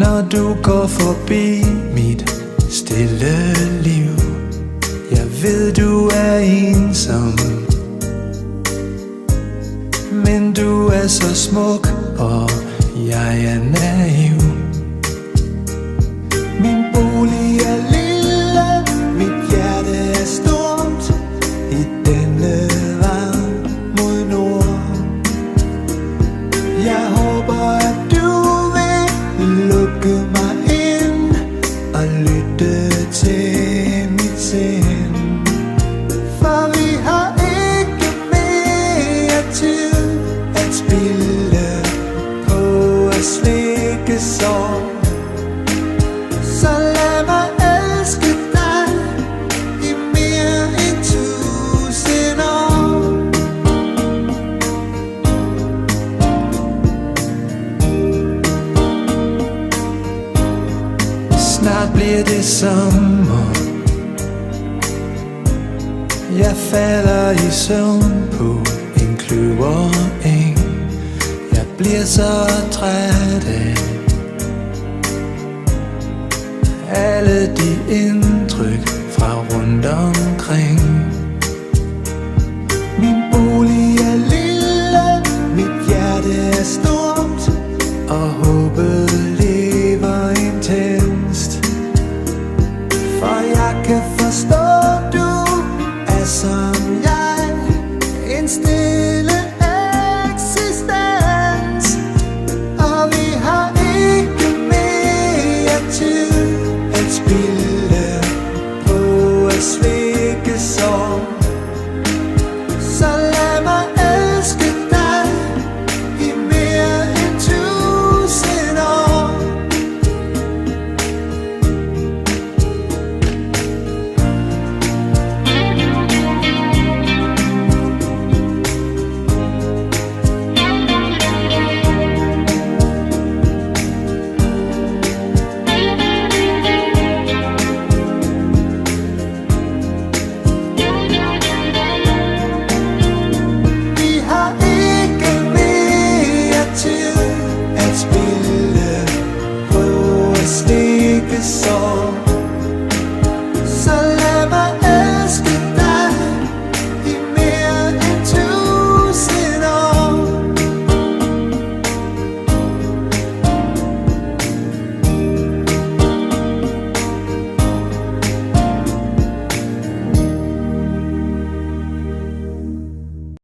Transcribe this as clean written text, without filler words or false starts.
Når du går forbi mit stille liv, jeg ved du er ensom, men du er så smuk, og jeg er naiv. Min bolig er lille, mit hjerte er stort, i denne vej mod nord. Jeg håber at du vil lukke mig ind og lytte til mit sind, for vi har ikke mere tid at spilde på at slikke sorg. Så lad mig elske dig i mere end 1000 år. Snart bliver det sommer, jeg falder i søvn på en kløvereng. Jeg bliver så træt af alle de indtryk fra rundt omkring. Min bolig er lille, mit hjerte er stort, og håbet lever intenst. For jeg kan forstå, du er som jeg, en stille eksistens, og vi har ikke mere tid at spilde på at slikke sorg. Så lad mig elske dig i mere end 1000 år. Vi har ikke mere tid at spilde på at stikke sorg.